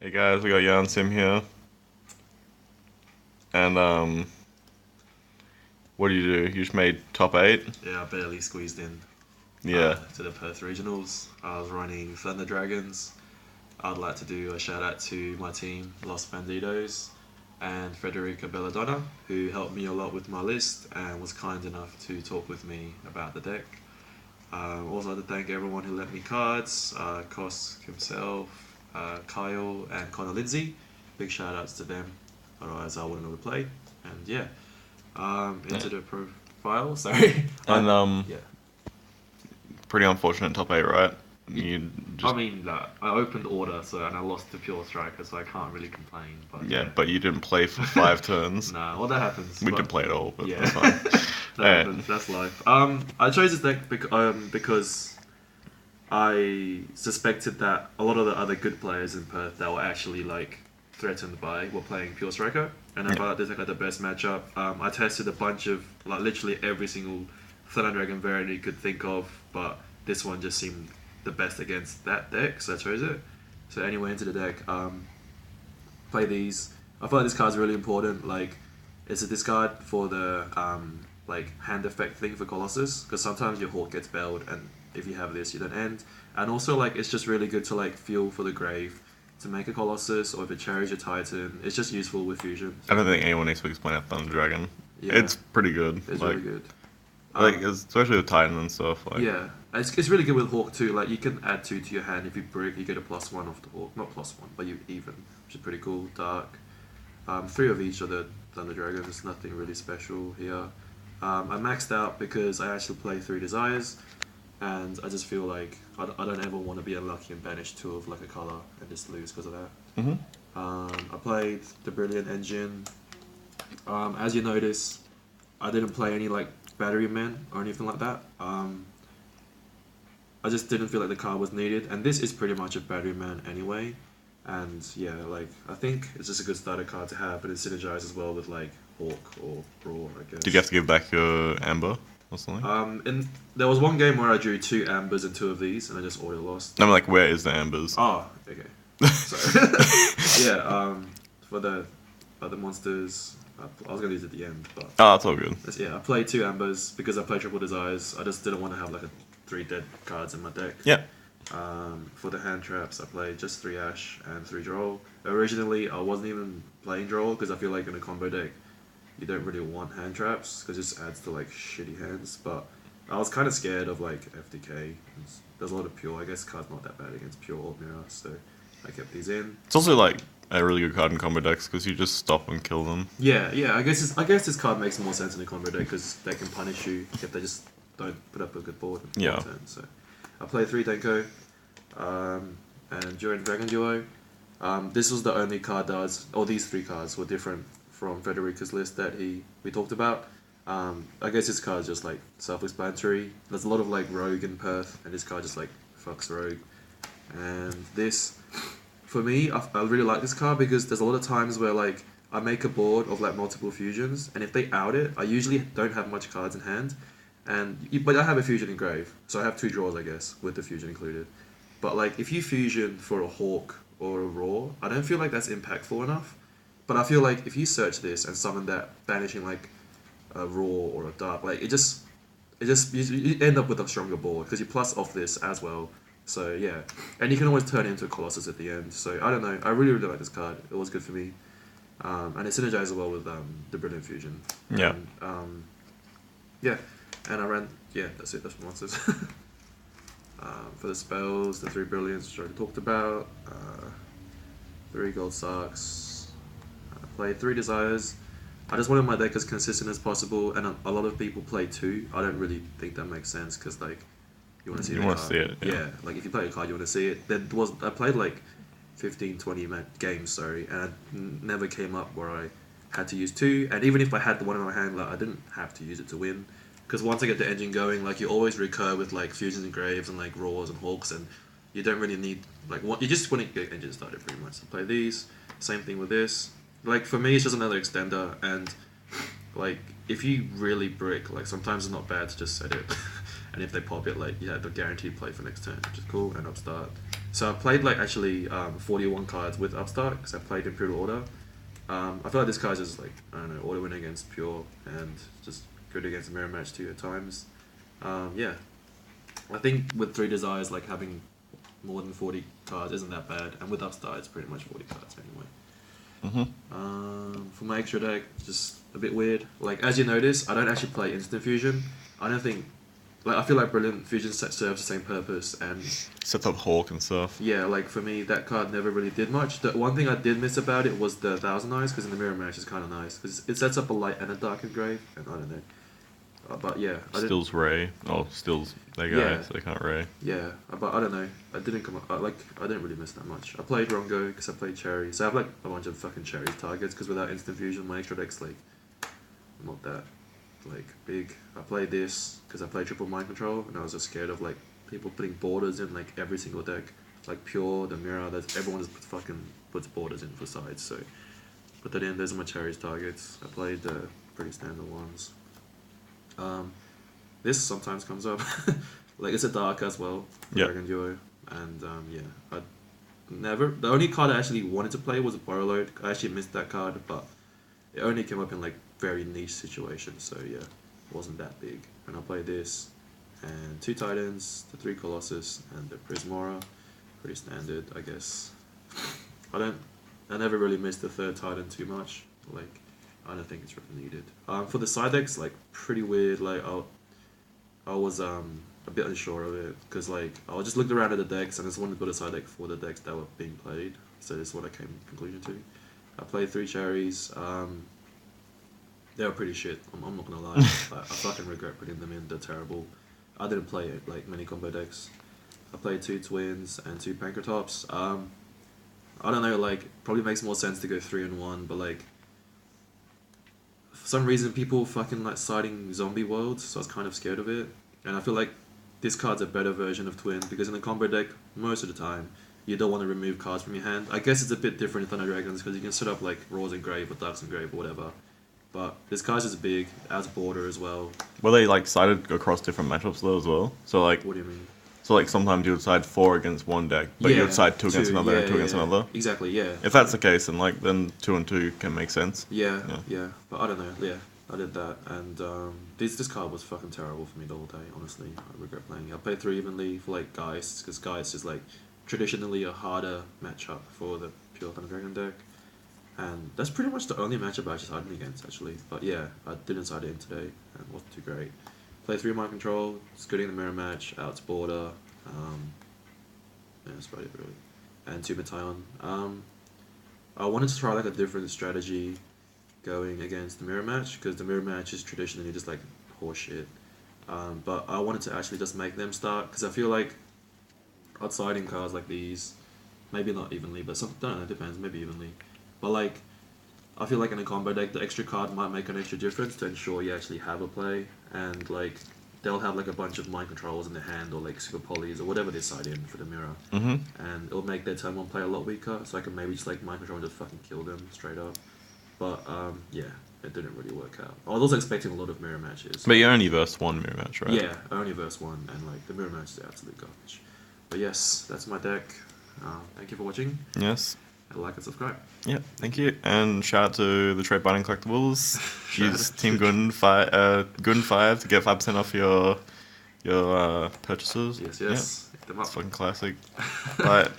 Hey guys, we got Jan Sim here. And what do you do? You just made top eight? Yeah, I barely squeezed in Yeah. to the Perth regionals. I was running Thunder Dragons. I'd like to do a shout out to my team, Los Bandidos, and Frederica Belladonna, who helped me a lot with my list and was kind enough to talk with me about the deck. Also, to thank everyone who lent me cards, Kosk himself, Kyle, and Connor Lindsay. Big shout outs to them, otherwise I wouldn't have played. And yeah, into the profile, sorry. And Yeah. pretty unfortunate top eight, right? You I just mean, I opened order, and I lost to Pure Striker, so I can't really complain. But yeah, but you didn't play for 5 turns. nah, well that happens. We but, didn't play at all, but Yeah, that's fine. that Alright. happens. That's life. I chose this deck because I suspected that a lot of the other good players in Perth that were actually like threatened by were playing Pure Striker, and I thought this like the best matchup. I tested a bunch of like literally every single Thunder Dragon variant you could think of, but this one just seemed the best against that deck, so I chose it. So anyway, into the deck, play these. I thought this card's really important. Like, it's a discard for the like hand effect thing for Colossus, because sometimes your Hawk gets bailed, and if you have this, you don't end. And also, like, it's just really good to like fuel for the grave to make a Colossus, or if it carries your Titan, it's just useful with fusion. I don't think anyone needs to explain out Thunder Dragon. Yeah, It's pretty good. it's like, really good. especially with Titan and stuff. Like, Yeah, it's really good with Hawk too. Like, you can add 2 to your hand. If you brick, you get a +1 off the Hawk. Not +1, but you even, which is pretty cool. Dark. 3 of each of the Thunder Dragons. Nothing really special here. I maxed out because I actually play 3 Desires, and I just feel like I don't ever want to be unlucky and banish 2 of like a color and just lose because of that. hmm I played the Brilliant Engine. As you notice, I didn't play any like Battery Men or anything like that. I just didn't feel like the card was needed, and this is pretty much a Battery Man anyway. And yeah, like I think it's just a good starter card to have, but it synergizes well with like Hawk or Brawl, I guess. Did you have to give back your Amber or something? And there was one game where I drew 2 Ambers and 2 of these, and I just auto lost. I'm like, where is the Ambers? Oh, okay. So yeah, for the other monsters, I was gonna use it at the end, but Oh, that's all good. yeah, I played 2 Ambers because I played Triple Desires. I just didn't want to have like 3 dead cards in my deck. Yeah. For the hand traps, I played just 3 Ash and 3 Droll. Originally, I wasn't even playing Droll because I feel like in a combo deck, you don't really want hand traps because it just adds to like shitty hands. But I was kind of scared of like FDK. There's a lot of pure. I guess card's not that bad against pure or mirror, so I kept these in. It's also like a really good card in combo decks because you just stop and kill them. Yeah. I guess this card makes more sense in a combo deck because they can punish you if they just don't put up a good board. In Yeah. turn. So I played 3 Denko, and during Dragon Duo, this was the only card that was, or these 3 cards were different from Frederica's list that we talked about. I guess this card is just like self-explanatory. There's a lot of like Rogue in Perth, and this card just like fucks Rogue. And this, for me, I really like this card because there's a lot of times where like I make a board of like multiple fusions, and if they out it, I usually don't have much cards in hand. But I have a fusion in grave, so I have 2 draws, I guess, with the fusion included. But like, if you fusion for a Hawk or a Raw, I don't feel like that's impactful enough. But I feel like if you search this and summon that, banishing like a Raw or a Dark, like it just you end up with a stronger board because you plus off this as well. So yeah, and you can always turn it into a Colossus at the end. So I don't know, I really like this card. It was good for me, and it synergizes well with the Brilliant Fusion. Yeah. And, yeah. And I ran, that's it, that's the monsters. For the spells, the 3 brilliants, which I already talked about. 3 gold socks. I played 3 desires. I just wanted my deck as consistent as possible, and a lot of people play 2. I don't really think that makes sense, because, like, you want to see You the want to card. see it. Yeah. Like, if you play a card, you want to see it. I played, like, 15, 20 games, sorry, and I never came up where I had to use 2, and even if I had the one in my hand, like, I didn't have to use it to win. Because once I get the engine going, like you always recur with like fusions and graves and like raws and hawks, and you don't really need like you just want to get engine started pretty much. So play these. Same thing with this. Like for me, it's just another extender, and like if you really brick, like sometimes it's not bad to just set it, and if they pop it, like you have the guaranteed play for next turn, which is cool. And upstart. So I played like actually 41 cards with Upstart because I played Imperial Order. I feel like this card is like, I don't know, auto win against Pure and just good against a mirror match too at times. Yeah, I think with 3 Desires, like having more than 40 cards isn't that bad, and with Upstart it's pretty much 40 cards anyway. For my extra deck, just a bit weird. Like, as you notice, I don't actually play Instant Fusion. I don't think... Like, I feel like Brilliant Fusion serves the same purpose, and... Sets up Hawk and stuff. Yeah, like, for me, that card never really did much. The one thing I did miss about it was the Thousand Eyes, because in the Mirror Match it's kind of nice. Because it sets up a Light and a Dark Engrave, and I don't know. But yeah... Stills Ray. Oh, Stills... They go, Yeah. so they can't Ray. Yeah, but I don't know. I didn't come up... I didn't really miss that much. I played Rongo, because I played Cherry. So I have, like, a bunch of fucking Cherry targets, because without Instant Fusion, my extra deck's, like... Not that... like big. I played this because I played triple mind control, and I was just scared of like people putting borders in like every single deck, like Pure, the Mirror. That everyone just puts borders in for sides. So put that in. Those are my Cherries targets. I played the pretty standard ones. This sometimes comes up. Like it's a dark as well. Yeah. Dragon Duo, and yeah, I never. The only card I actually wanted to play was a Borrow Load. I actually missed that card, but it only came up in like very niche situations, so yeah, it wasn't that big. And I played this, and 2 Titans, the 3 Colossus, and the Prismora. Pretty standard, I guess. I never really missed the 3rd Titan too much. Like, I don't think it's really needed. For the side decks, like, pretty weird. Like, I was a bit unsure of it, because like, I just looked around at the decks, and I just wanted to build a side deck for the decks that were being played. So this is what I came to the conclusion to. I played 3 Cherries. They were pretty shit. I'm not gonna lie. Like, I fucking regret putting them in. They're terrible. I didn't play it like many combo decks. I played 2 Twins and 2 Pankratops. I don't know. Like, probably makes more sense to go 3 and 1, but like, for some reason people fucking like siding Zombie Worlds, so I was kind of scared of it. And I feel like this card's a better version of Twin, because in a combo deck, most of the time, you don't want to remove cards from your hand. I guess it's a bit different in Thunder Dragons, because you can set up like Raw's Engrave or Dark's Engrave or whatever. But this card's just big, adds border as well. Were they like sided across different matchups though as well? So like, What do you mean? so like sometimes you would side 4 against one deck, but you would side 2 against another and 2 against another. Exactly, yeah. If that's the case, then 2 and 2 can make sense. Yeah. But I don't know. Yeah, I did that, and this card was fucking terrible for me the whole day. Honestly, I regret playing it. I played 3 evenly for like Geist, because Geist is like traditionally a harder matchup for the pure Thunder Dragon deck. And that's pretty much the only matchup I actually sided against, actually. But yeah, I didn't side it in today, and it wasn't too great. Play 3 Mind Control, it's good in the mirror match, outs border. Yeah, that's about it really. And 2 Battalion. I wanted to try like a different strategy going against the mirror match, because the mirror match is traditionally just like horseshit. But I wanted to actually just make them start, because I feel like outsiding cards like these, maybe not evenly, but don't know, it depends, maybe evenly. But like, I feel like in a combo deck, the extra card might make an extra difference to ensure you actually have a play, and like, they'll have like a bunch of mind controls in their hand, or like super polys, or whatever they side in for the mirror, and it'll make their turn 1 play a lot weaker, so I can maybe just like mind control and just fucking kill them straight up. But yeah, it didn't really work out. I was also expecting a lot of mirror matches. But you only versed 1 mirror match, right? Yeah, I only versed 1, and like, the mirror match is absolute garbage. But yes, that's my deck. Thank you for watching. Yes. Like and subscribe. Yeah, thank you. And shout out to the Trade Binding Collectibles. Use Team Gun 5 to get 5% off your purchases. Yes. Yeah. Hit them up. It's fucking classic. Bye.